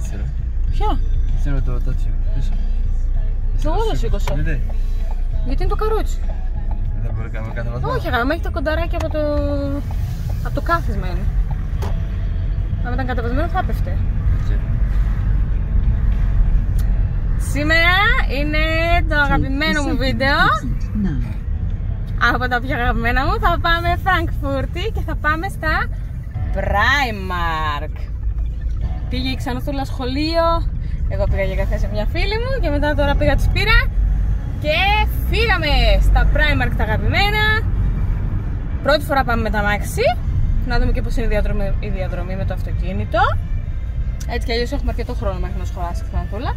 έτσι, ρε. Ποιο? Τι είναι το τέτοιο, πίσω. Εγώ δεν σήκωσα. Γιατί? Γιατί είναι το καρότσι. Δεν μπορεί να κάνει κάθε βαθμό. Όχι, αγάπη, έχει τα κονταράκια από το κάθισμα είναι. Αν ήταν κατεβασμένο θα έπεφτε. Σήμερα είναι το αγαπημένο μου βίντεο. Από τα πιο αγαπημένα μου θα πάμε Φραγκφούρτη και θα πάμε στα Primark. Πήγε η Ξανθούλα σχολείο, εγώ πήγα για καφέ σε μια φίλη μου και μετά τώρα πήγα της πήρα και φύγαμε στα Primark τα αγαπημένα. Πρώτη φορά πάμε με τα μάξι, να δούμε και πώς είναι η διαδρομή με το αυτοκίνητο. Έτσι κι αλλιώς έχουμε αρκετό χρόνο μέχρι να σχολάσει η Ξανθούλα.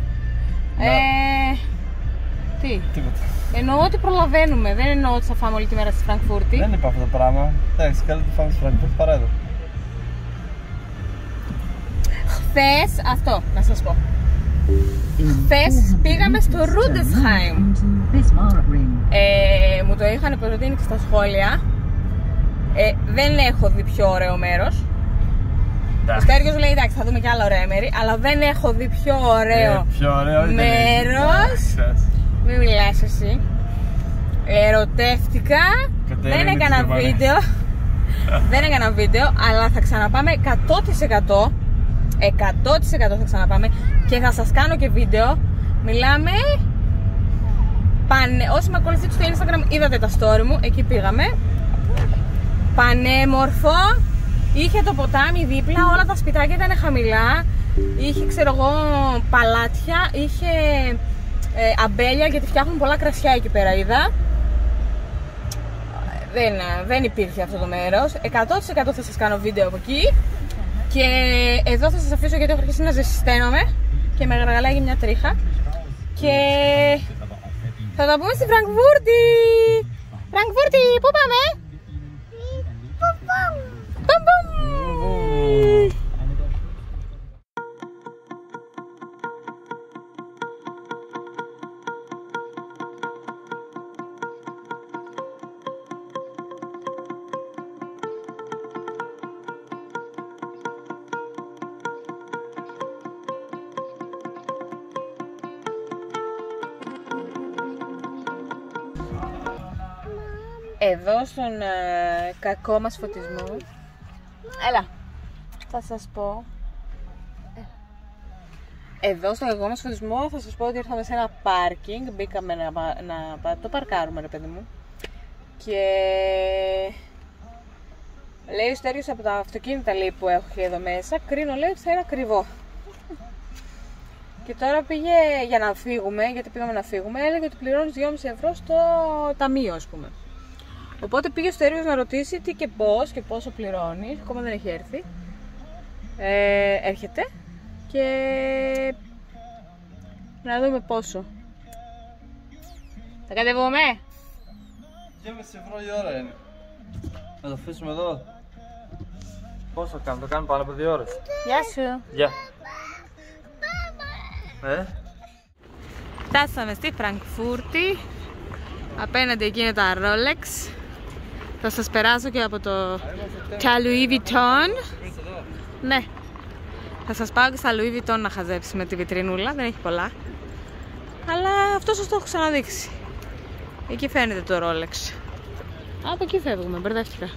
Τι? Τίποτα. Εννοώ ότι προλαβαίνουμε, δεν εννοώ ότι θα φάμε όλη τη μέρα στη Φραγκφούρτη. Δεν είπα αυτό το πράγμα. Εντάξει, καλύτερα πάμε στη Φραγκφούρτη παρά εδώ. Χθες, αυτό να σας πω. Χθες πήγαμε στο Rudesheim. Μου το είχαν προτείνει και στα σχόλια. Δεν έχω δει πιο ωραίο μέρος. Ο Στέργιος λέει εντάξει θα δούμε και άλλα ωραία μέρη, αλλά δεν έχω δει πιο ωραίο μέρος. Μην μιλάς εσύ. Ερωτεύτηκα. Δεν έκανα βίντεο. Δεν έκανα βίντεο, αλλά θα ξαναπάμε 100%. 100% θα ξαναπάμε και θα σας κάνω και βίντεο. Μιλάμε. Όσοι με ακολουθείτε στο Instagram είδατε τα story μου, εκεί πήγαμε. Πανέμορφο. Είχε το ποτάμι δίπλα, όλα τα σπιτάκια ήταν χαμηλά. Είχε ξέρω εγώ παλάτια, είχε αμπέλια γιατί φτιάχνουν πολλά κρασιά εκεί πέρα είδα. Δεν υπήρχε αυτό το μέρος. 100% θα σας κάνω βίντεο από εκεί. Και εδώ θα σας αφήσω γιατί έχω αρχίσει να ζεσταίνομαι και με γαργαλάγει μια τρίχα. Και θα τα πούμε στη Φραγκφούρτη. Φραγκφούρτη, πού πάμε? Εδώ στον κακό μας φωτισμό. Έλα, θα σας πω. Εδώ στον κακό μας φωτισμό θα σας πω ότι ήρθαμε σε ένα πάρκινγκ. Μπήκαμε το παρκάρουμε ρε παιδί μου. Και λέει ο Στέργιος από τα αυτοκίνητα λέει, που έχω εδώ μέσα, κρίνω λέει ότι θα είναι ακριβό. Και τώρα πήγε για να φύγουμε, γιατί πήγαμε να φύγουμε, έλεγε ότι πληρώνεις 2,5 ευρώ στο ταμείο ας πούμε. Οπότε πήγε ο Στέργιος να ρωτήσει τι και πώς και πόσο πληρώνει. Ακόμα δεν έχει έρθει. Έρχεται και να δούμε πόσο. Θα κατεβούμε. 2,5 ευρώ η ώρα είναι. Να το αφήσουμε εδώ. Πόσο θα κάνουμε, το κάνουμε πάνω από 2 ώρες. Γεια σου. Γεια. Φτάσαμε στη Φραγκφούρτη. Απέναντι εκεί είναι τα Rolex. Θα σας περάσω και από τα Louis Vuitton. Ναι. Θα σας πάω και στα Louis Vuitton να χαζέψει με τη βιτρινούλα. Δεν έχει πολλά. Αλλά αυτό σας το έχω ξαναδείξει. Εκεί φαίνεται το Rolex. Από εκεί φεύγουμε, μπερδεύτηκα.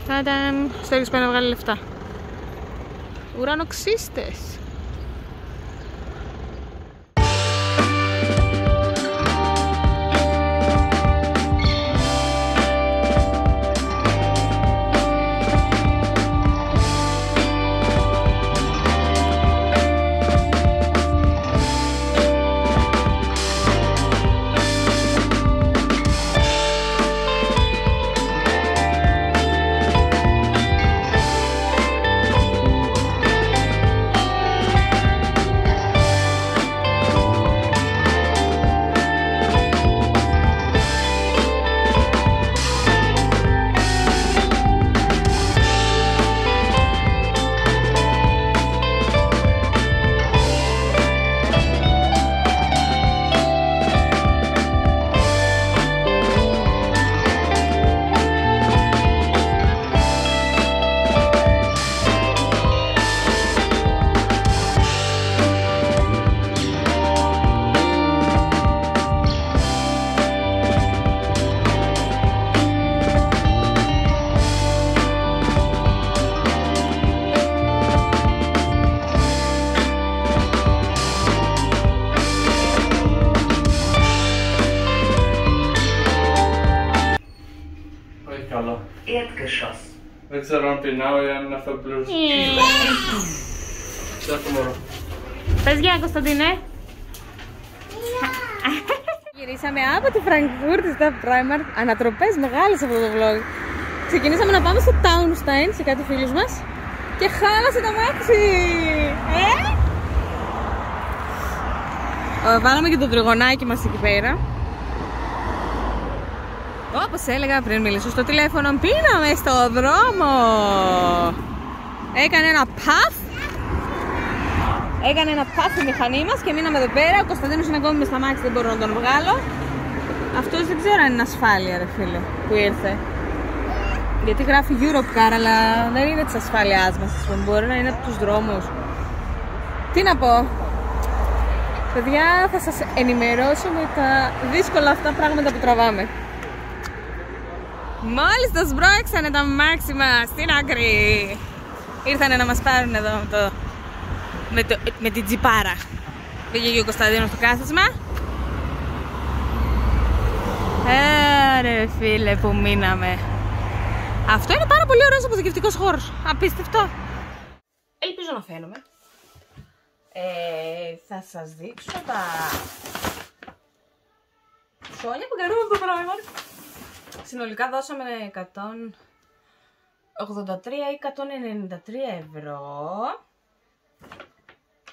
Τανταμ. Στέργιος πάει να βγάλει λεφτά. Ουρανοξύστες. Δεν ξέρω αν πεινάω ή αν είναι αυτό πλούς. Τσάκου μωρό. Πες γεια Κωνσταντίνε. Γυρίσαμε από τη Φραγκφούρτη στα Primark. Ανατροπές μεγάλες αυτό το vlog. Ξεκινήσαμε να πάμε στο Townstein σε κάτι φίλους μας και χάλασε το μάξι! Βάλαμε και το τριγωνάκι μας εκεί πέρα. Όπως έλεγα πριν, μιλήσω στο τηλέφωνο, πίναμε στο δρόμο. Έκανε ένα puff. Έκανε ένα puff η μηχανή μας και μείναμε εδώ πέρα. Ο Κωνσταντίνος είναι ακόμη μες στα μάξι, δεν μπορώ να τον βγάλω. Αυτός δεν ξέρω αν είναι ασφάλεια ρε φίλε που ήρθε. Γιατί γράφει Europcar, αλλά δεν είναι της ασφάλειάς μας, μπορεί να είναι από τους δρόμους. Τι να πω. Παιδιά, θα σας ενημερώσω με τα δύσκολα αυτά πράγματα που τραβάμε. Μόλις το σμπρώξανε τα μάξι μας στην άκρη. Ήρθανε να μας πάρουν εδώ με την τζιπάρα. Πήγε και ο Κωνσταντίνος στο κάθισμα. Ρε φίλε που μείναμε. Αυτό είναι πάρα πολύ ωραίος αποθηκευτικός χώρος. Απίστευτο. Ελπίζω να φαίνομαι. Θα σας δείξω τα ψώνια που κάνουμε από το πράγμα. Συνολικά δώσαμε 183 ή 193 ευρώ.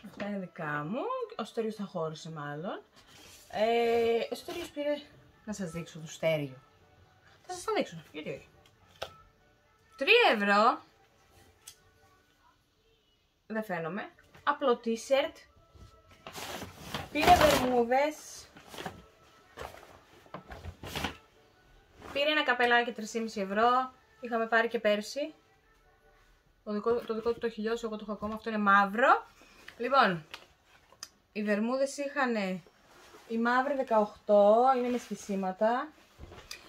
Αυτά είναι δικά μου. Ο Στέριος θα χώρισε μάλλον. Ο Στέριος πήρε, να σας δείξω το στέριο. Θα σας το δείξω, γιατί όχι. 3 ευρώ. Δεν φαίνομαι. Απλό t-shirt. Πήρε βερμούδες. Πήρε ένα καπελάκι 3,5 ευρώ. Είχαμε πάρει και πέρσι. Το δικό του το έχει λιώσει, εγώ το έχω ακόμα. Αυτό είναι μαύρο. Λοιπόν, οι βερμούδες είχαν η μαύρη 18, είναι με σχισίματα.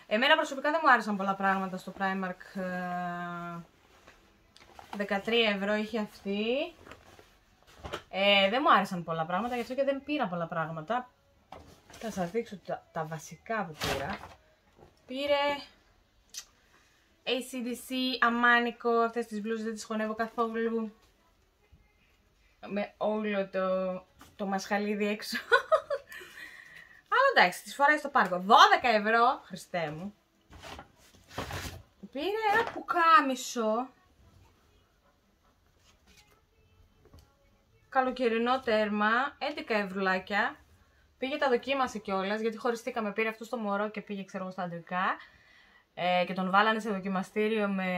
Εμένα προσωπικά δεν μου άρεσαν πολλά πράγματα στο Primark. 13 ευρώ είχε αυτή. Δεν μου άρεσαν πολλά πράγματα, γι' αυτό και δεν πήρα πολλά πράγματα. Θα σας δείξω τα βασικά που πήρα. Πήρε AC/DC, αμάνικο, αυτές τις μπλούζες δεν τις χωνεύω καθόλου. Με όλο το μασχαλίδι έξω. Αλλά εντάξει, τις φοράει στο πάρκο. 12 ευρώ, Χριστέ μου. Πήρε ένα πουκάμισο. Καλοκαιρινό τέρμα, 11 ευρουλάκια. Πήγε, τα δοκίμασε κιόλας, γιατί χωριστήκαμε, πήρε αυτό στο μωρό και πήγε ξέρω εγώ στα αντρικά. Και τον βάλανε σε δοκιμαστήριο με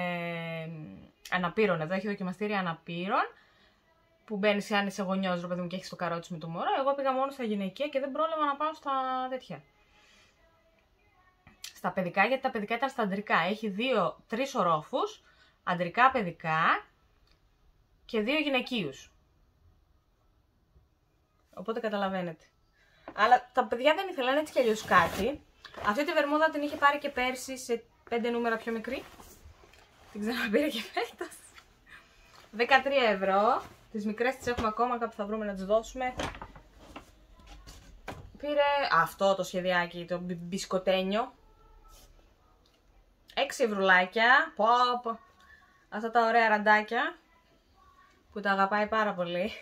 αναπήρων. Εδώ έχει δοκιμαστήριο αναπήρων. Που μπαίνει αν είσαι γονιός, ρε παιδί μου, και έχεις το καρότσι με το μωρό. Εγώ πήγα μόνο στα γυναικεία και δεν πρόλαβα να πάω στα τέτοια. Στα παιδικά, γιατί τα παιδικά ήταν στα αντρικά. Έχει 3 ορόφους, αντρικά, παιδικά και 2 γυναικείους. Οπότε καταλαβαίνετε. Αλλά τα παιδιά δεν ήθελαν έτσι κι αλλιώς κάτι. Αυτή τη βερμούδα την είχε πάρει και πέρσι σε 5 νούμερα πιο μικρή. Την ξαναπήρε και φέτος. 13 ευρώ. Τις μικρές τις έχουμε ακόμα, κάπου θα βρούμε να τις δώσουμε. Πήρε αυτό το σχεδιάκι, το μπισκοτένιο. 6 ευρουλάκια. Πω. Αυτά τα ωραία ραντάκια που τα αγαπάει πάρα πολύ.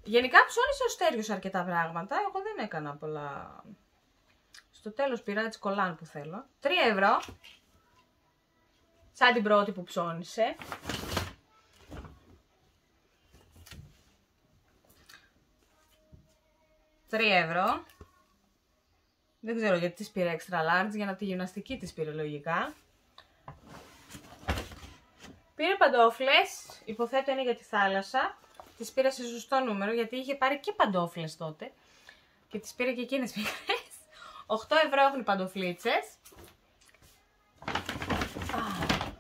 Γενικά ψώνισε ο Στέριος αρκετά πράγματα. Εγώ δεν έκανα πολλά. Στο τέλος πήρα έτσι κολάν που θέλω. 3 ευρώ. Σαν την πρώτη που ψώνισε. 3 ευρώ. Δεν ξέρω γιατί τις πήρε extra large, για να τη γυμναστική τις πήρε λογικά. Πήρε παντόφλες, υποθέτω είναι για τη θάλασσα. Τις πήρε σε σωστό νούμερο, γιατί είχε πάρει και παντόφλες τότε. Και τις πήρε και εκείνες μικρές. 8 ευρώ έχουν οι παντοφλίτσες.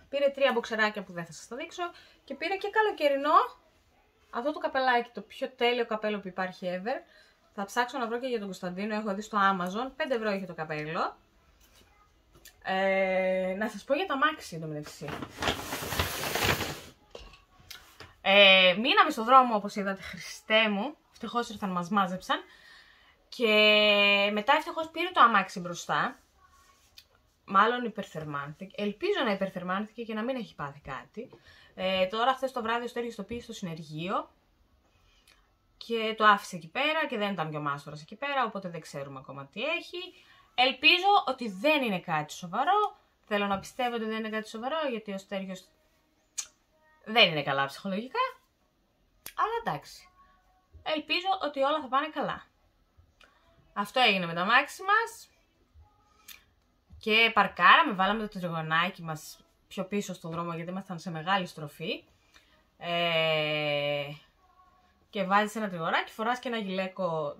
Πήρε 3 μποξεράκια που δεν θα σας τα δείξω. Και πήρε και καλοκαιρινό αυτό το καπελάκι, το πιο τέλειο καπέλο που υπάρχει ever. Θα ψάξω να βρω και για τον Κωνσταντίνο, έχω δει στο Amazon, 5 ευρώ είχε το καπέλο. Να σας πω για τα μάξι εντωμεταξύ. Μείναμε στο δρόμο όπως είδατε, Χριστέ μου, ευτυχώς ήρθαν, μας μάζεψαν. Και μετά ευτυχώς πήρε το αμάξι μπροστά. μάλλον υπερθερμάνθηκε. Ελπίζω να υπερθερμάνθηκε και να μην έχει πάθει κάτι. Τώρα χθες το βράδυ ο Στέργιος το πήγε στο συνεργείο και το άφησε εκεί πέρα και δεν ήταν και ο μάστορας εκεί πέρα, οπότε δεν ξέρουμε ακόμα τι έχει. Ελπίζω ότι δεν είναι κάτι σοβαρό. Θέλω να πιστεύω ότι δεν είναι κάτι σοβαρό, γιατί ο Στέργιος δεν είναι καλά ψυχολογικά. Αλλά εντάξει. Ελπίζω ότι όλα θα πάνε καλά. Αυτό έγινε με τα αμάξι μας. Και παρκάραμε, βάλαμε το τριγωνάκι μας πιο πίσω στον δρόμο, γιατί ήμασταν σε μεγάλη στροφή. Και βάζεις ένα τριγωνάκι, φοράς και ένα γυλαίκο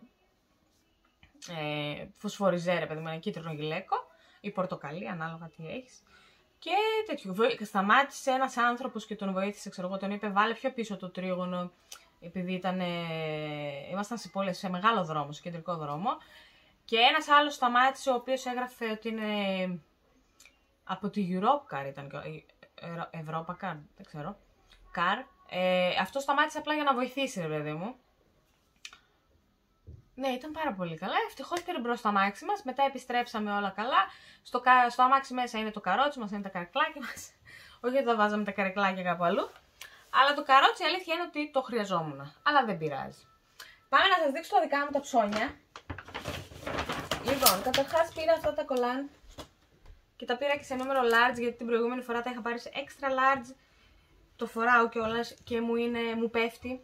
φωσφοριζέ, ρε παιδί μου, ένα κίτρινο γυλαίκο ή πορτοκαλί, ανάλογα τι έχεις. Και τέτοιο. Σταμάτησε ένας άνθρωπος και τον βοήθησε, ξέρω εγώ, τον είπε βάλε πιο πίσω το τρίγωνο, επειδή ήμασταν σε μεγάλο δρόμο, σε κεντρικό δρόμο. Και ένας άλλος σταμάτησε, ο οποίος έγραφε ότι είναι από τη Europcar, ήταν Europacar, δεν ξέρω, Car. Αυτό σταμάτησε απλά για να βοηθήσει, ρε παιδί μου. Ναι, ήταν πάρα πολύ καλά. Ευτυχώς πήρε μπρος το αμάξι μας. Μετά επιστρέψαμε όλα καλά. Στο αμάξι μέσα είναι το καρότσι μας, είναι τα καρεκλάκια μας. Όχι ότι θα βάζαμε τα καρεκλάκια κάπου αλλού. Αλλά το καρότσι, η αλήθεια είναι ότι το χρειαζόμουν. Αλλά δεν πειράζει. Πάμε να σας δείξω τα δικά μου τα ψώνια. Λοιπόν, καταρχάς πήρα αυτά τα κολάν. Και τα πήρα και σε νούμερο large, γιατί την προηγούμενη φορά τα είχα πάρει σε extra large. Το φοράω κιόλας και μου πέφτει.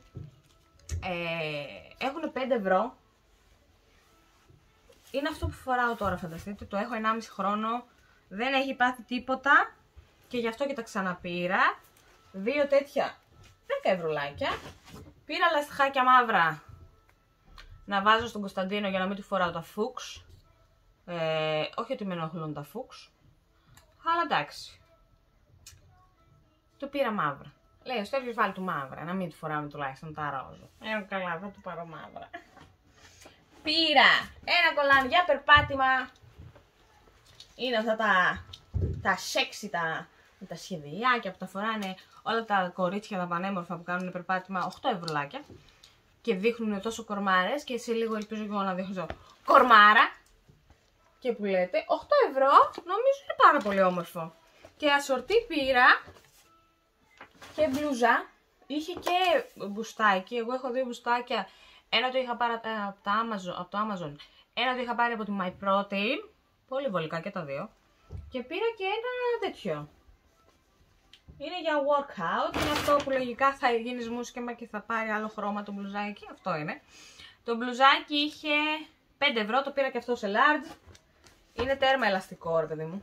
Έχουν 5 ευρώ. Είναι αυτό που φοράω τώρα, φανταστείτε. Το έχω 1,5 χρόνο. Δεν έχει πάθει τίποτα. Και γι' αυτό και τα ξαναπήρα. 2 τέτοια 10 ευρουλάκια. Πήρα λαστιχάκια μαύρα να βάζω στον Κωνσταντίνο για να μην του φοράω τα φούξ. Όχι ότι με ενοχλούν τα φούξ. Αλλά εντάξει. Το πήρα μαύρα. Λέει ο Στέργιος βάλει του μαύρα, να μην του φοράμε τουλάχιστον τα ρόζο. Καλά, θα του πάρω μαύρα. Πήρα ένα κολάν για περπάτημα. Είναι αυτά τα sexy, τα σχεδιάκια που τα φοράνε όλα τα κορίτσια τα πανέμορφα που κάνουν περπάτημα, 8 ευρουλάκια. Και δείχνουν τόσο κορμάρες και σε λίγο ελπίζω και εγώ να δείχνω κορμάρα. Και που λέτε, 8 ευρώ νομίζω είναι πάρα πολύ όμορφο. Και ασορτή πήρα και μπλούζα. Είχε και μπουστάκι. Εγώ έχω 2 μπουστάκια. Ένα το είχα πάρει από το Amazon. Ένα το είχα πάρει από τη My Protein. Πολύ βολικά και τα 2. Και πήρα και ένα τέτοιο. Είναι για workout. Είναι αυτό που λογικά θα γίνεις μουσικέμα και θα πάρει άλλο χρώμα το μπλουζάκι. Αυτό είναι. Το μπλουζάκι είχε 5 ευρώ. Το πήρα και αυτό σε large. Είναι τέρμα ελαστικό, ρε παιδί μου.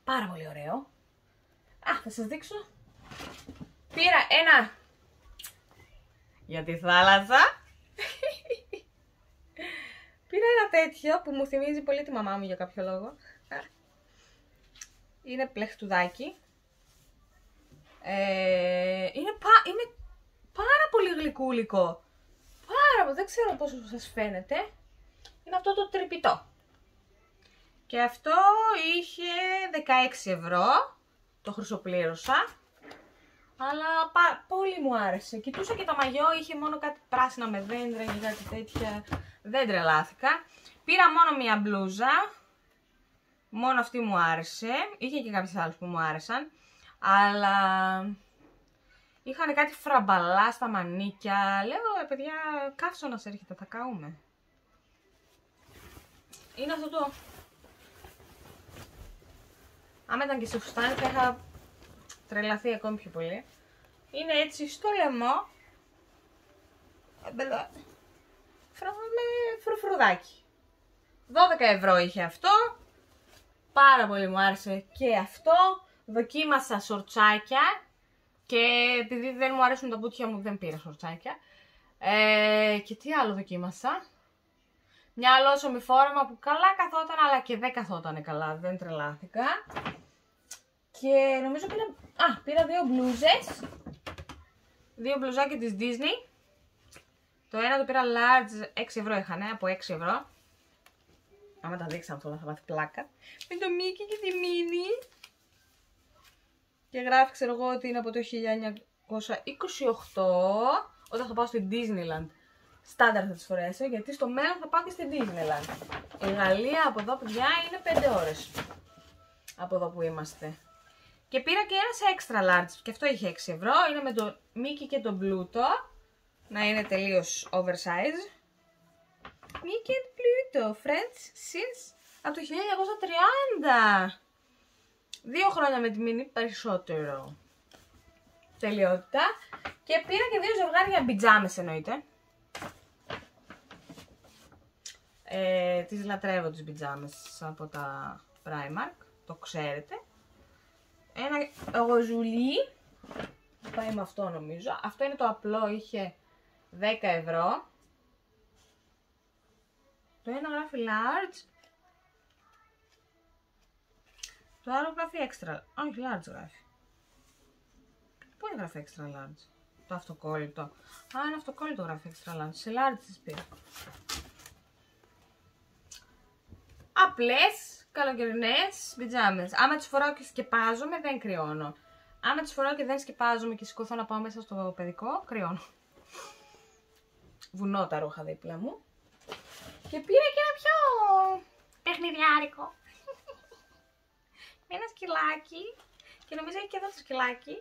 Πάρα πολύ ωραίο. Θα σας δείξω. Πήρα ένα για τη θάλασσα. Πήρα ένα τέτοιο που μου θυμίζει πολύ τη μαμά μου για κάποιο λόγο. Είναι πλεχτουδάκι. Είναι πάρα πολύ γλυκούλικο. Δεν ξέρω πόσο σας φαίνεται. Είναι αυτό το τρυπητό. Και αυτό είχε 16 ευρώ. Το χρυσοπλήρωσα. Αλλά πολύ μου άρεσε. Κοιτούσα και τα μαγιό, είχε μόνο κάτι πράσινα με δέντρα και κάτι τέτοια. Δεν τρελάθηκα. Πήρα μόνο μία μπλούζα. Μόνο αυτή μου άρεσε. Είχε και κάποιες άλλες που μου άρεσαν. Αλλά είχαν κάτι φραμπαλά στα μανίκια. Λέω, παιδιά, καύσωνας έρχεται, θα καούμε. Είναι αυτό το... Άμα ήταν και σε φουστάνι θα είχα τρελαθεί ακόμη πιο πολύ. Είναι έτσι στο λαιμό. Με φρουφρουδάκι. 12 ευρώ είχε αυτό. Πάρα πολύ μου άρεσε και αυτό. Δοκίμασα σορτσάκια. Και επειδή δεν μου αρέσουν τα μπουτια μου δεν πήρα σορτσάκια. Και τι άλλο δοκίμασα. Μια αλόσωμη φόρμα που καλά καθόταν αλλά και δεν καθόταν καλά. Δεν τρελάθηκα. Και νομίζω πήρα 2 μπλούζες. 2 μπλουζάκια της Disney. Το ένα το πήρα large, 6 ευρώ είχανε, από 6 ευρώ. Άμα τα δείξα αυτό θα μάθει πλάκα. Με το Mickey και τη Minnie. Και γράφει, ξέρω εγώ, ότι είναι από το 1928. Όταν θα πάω στη Disneyland στάνταρ θα τις φορέσω, γιατί στο μέλλον θα πάω και στην Disneyland. Η Γαλλία από εδώ, παιδιά, είναι 5 ώρες. Από εδώ που είμαστε. Και πήρα και ένα σε extra large, και αυτό είχε 6 ευρώ. Είναι με το Mickey και το Pluto. Να είναι τελείως oversize. Mickey and Pluto, friends, since από το 1930. 2 χρόνια με τη μήνυ περισσότερο. Τελειότητα. Και πήρα και 2 ζευγάρια πιτζάμες, εννοείται. Τις λατρεύω τις πιτζάμες από τα Primark, το ξέρετε. Ένα γοζουλί, πάει με αυτό νομίζω. Αυτό είναι το απλό, είχε 10 ευρώ. Το ένα γράφει large, το άλλο γράφει extra. Όχι, large γράφει. Πού έγραφε extra large? Το αυτοκόλλητο. Α, είναι αυτοκόλλητο γράφει extra large. Σε large τις πήρα. Απλές, καλοκαιρινές πιτζάμες. Άμα τις φοράω και σκεπάζομαι, δεν κρυώνω. Άμα τις φοράω και δεν σκεπάζομαι και σηκωθώ να πάω μέσα στο παιδικό, κρυώνω. Βουνώ τα ρούχα δίπλα μου. Και πήρα και ένα πιο παιχνιδιάρικο. Ένα σκυλάκι. Και νομίζω έχει και εδώ το σκυλάκι.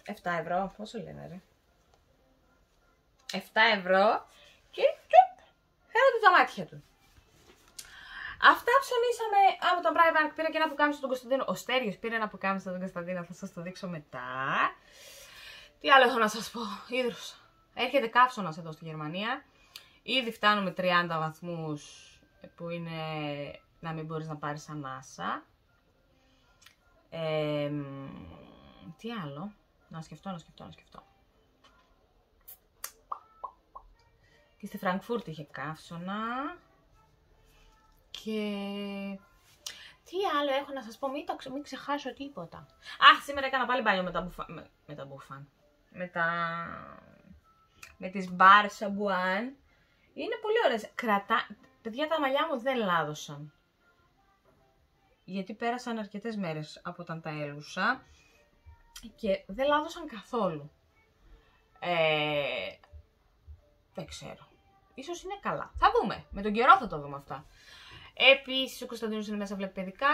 7 ευρώ. Πόσο λένε, ρε? 7 ευρώ. Και φέρω τα μάτια του. Αυτά ψωνίσαμε από τον Primark. Πήρα και ένα πουκάμισο στον Κωνσταντίνο. Ο Στέριος πήρε ένα πουκάμισο στον Κωνσταντίνο. Θα σας το δείξω μετά. Τι άλλο έχω να σας πω? Ίδρυσα. Έρχεται καύσωνας εδώ στη Γερμανία. Ήδη φτάνουμε 30 βαθμούς που είναι να μην μπορείς να πάρεις ανάσα. Τι άλλο? Να σκεφτώ. Και στη Φραγκφούρτη είχε καύσωνα. Και τι άλλο έχω να σας πω, μην ξεχάσω τίποτα. Α, σήμερα έκανα πάλι μπάνιο με τις μπαρ σαμπουάν. Είναι πολύ ωραίες. Παιδιά, τα μαλλιά μου δεν λάδωσαν. Γιατί πέρασαν αρκετές μέρες από όταν τα έλουσα. Και δεν λάδωσαν καθόλου. Δεν ξέρω. Ίσως είναι καλά. Θα δούμε. Με τον καιρό θα το δούμε αυτά. Επίσης ο Κωνσταντίνος είναι μέσα, βλέπει παιδικά.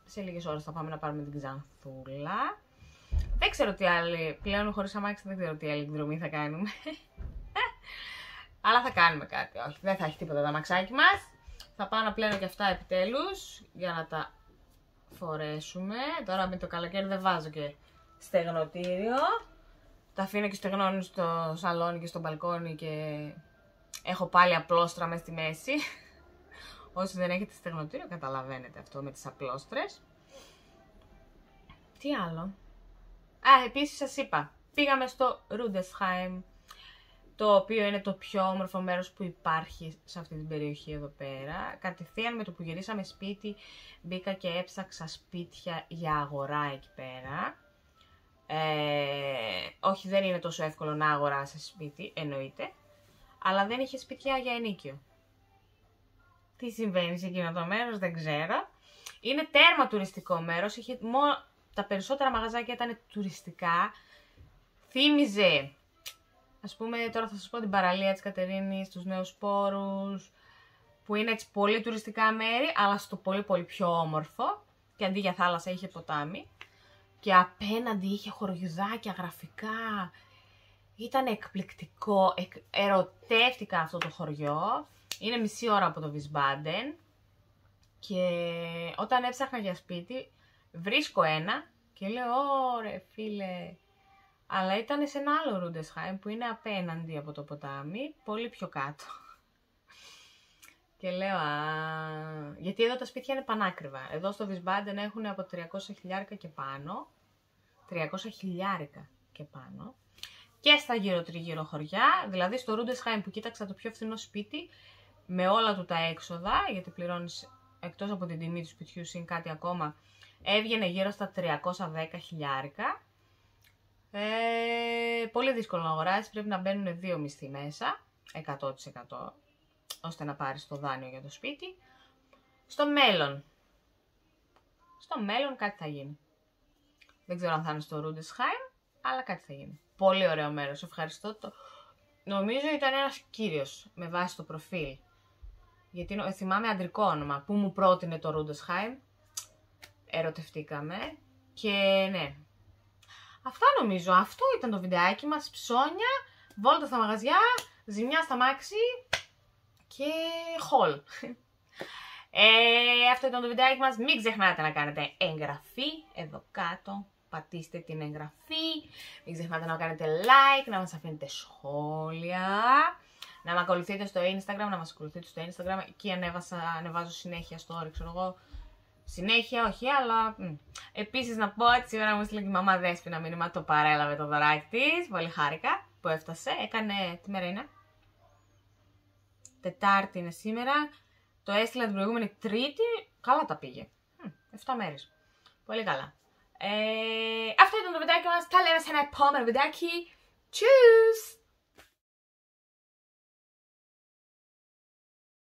Σε λίγες ώρες θα πάμε να πάρουμε την Ξανθούλα. Δεν ξέρω τι άλλη. Πλέον χωρίς αμάξι δεν ξέρω τι άλλη εκδρομή θα κάνουμε. Αλλά θα κάνουμε κάτι. Όχι, δεν θα έχει τίποτα το αμαξάκι μας. Θα πάω να πλένω και αυτά επιτέλους για να τα φορέσουμε. Τώρα με το καλοκαίρι δεν βάζω και στεγνοτήριο. Τα αφήνω και στεγνώνουν στο σαλόνι και στο μπαλκόνι και έχω πάλι απλόστρα μες στη μέση. Όσοι δεν έχετε στεγνοτήριο καταλαβαίνετε αυτό με τις απλόστρες. Τι άλλο? Α, επίσης σας είπα, πήγαμε στο Rudesheim, το οποίο είναι το πιο όμορφο μέρος που υπάρχει σε αυτή την περιοχή εδώ πέρα. Κατευθείαν με το που γυρίσαμε σπίτι μπήκα και έψαξα σπίτια για αγορά εκεί πέρα. Όχι, δεν είναι τόσο εύκολο να αγοράσεις σπίτι, εννοείται, αλλά δεν είχε σπίτια για ενοίκιο. Τι συμβαίνει σε εκείνο το μέρος, δεν ξέρω. Είναι τέρμα τουριστικό μέρος, τα περισσότερα μαγαζάκια ήταν τουριστικά. Θύμιζε, ας πούμε, τώρα θα σας πω την παραλία της Κατερίνης, τους Νέους Πόρους, που είναι έτσι πολύ τουριστικά μέρη, αλλά στο πολύ πολύ πιο όμορφο. Και αντί για θάλασσα είχε ποτάμι. Και απέναντι είχε χωριουδάκια, γραφικά. Ήταν εκπληκτικό, ερωτεύτηκα αυτό το χωριό. Είναι μισή ώρα από το Wiesbaden. Και όταν έψαχνα για σπίτι, βρίσκω ένα και λέω, ωρε φίλε. Αλλά ήταν σε ένα άλλο Rudesheim που είναι απέναντι από το ποτάμι, πολύ πιο κάτω. Και λέω, γιατί εδώ τα σπίτια είναι πανάκριβα. Εδώ στο Wiesbaden έχουν από 300.000 και πάνω. 300.000 και πάνω. Και στα γύρω-τριγύρω χωριά, δηλαδή στο Rudesheim που κοίταξα το πιο φθηνό σπίτι, με όλα του τα έξοδα, γιατί πληρώνεις εκτός από την τιμή του σπιτιού συν κάτι ακόμα, έβγαινε γύρω στα 310.000. Πολύ δύσκολο να αγοράσεις, πρέπει να μπαίνουν 2 μισθοί μέσα, 100%, ώστε να πάρεις το δάνειο για το σπίτι. Στο μέλλον κάτι θα γίνει. Δεν ξέρω αν θα είναι στο Rudesheim, αλλά κάτι θα γίνει. Πολύ ωραίο μέρος, ευχαριστώ νομίζω ήταν ένας κύριος με βάση το προφίλ. Γιατί θυμάμαι αντρικό όνομα που μου πρότεινε το Rudolfsheim. Ερωτευτήκαμε και ναι. Αυτά νομίζω. Αυτό ήταν το βιντεάκι μας. Ψώνια, βόλτα στα μαγαζιά, ζημιά στα μάξι και haul. Αυτό ήταν το βιντεάκι μας. Μην ξεχνάτε να κάνετε εγγραφή εδώ κάτω. Πατήστε την εγγραφή. Μην ξεχνάτε να κάνετε like, να μας αφήνετε σχόλια. Να με ακολουθείτε στο Instagram, εκεί ανεβάζω συνέχεια story, ξέρω εγώ. Συνέχεια, όχι, αλλά επίσης να πω ότι σήμερα μου έστειλε και η μαμά Δέσποινα μήνυμα, το παρέλαβε το δωράκι της. Πολύ χάρηκα που έφτασε. Έκανε, τι μέρα είναι? Τετάρτη είναι σήμερα. Το έστειλα την προηγούμενη Τρίτη. Καλά τα πήγε. 7 μέρες. Πολύ καλά. Αυτό ήταν το βιντεάκι μας. Τα λέμε σε ένα επόμενο βιντεάκι. Tschüss!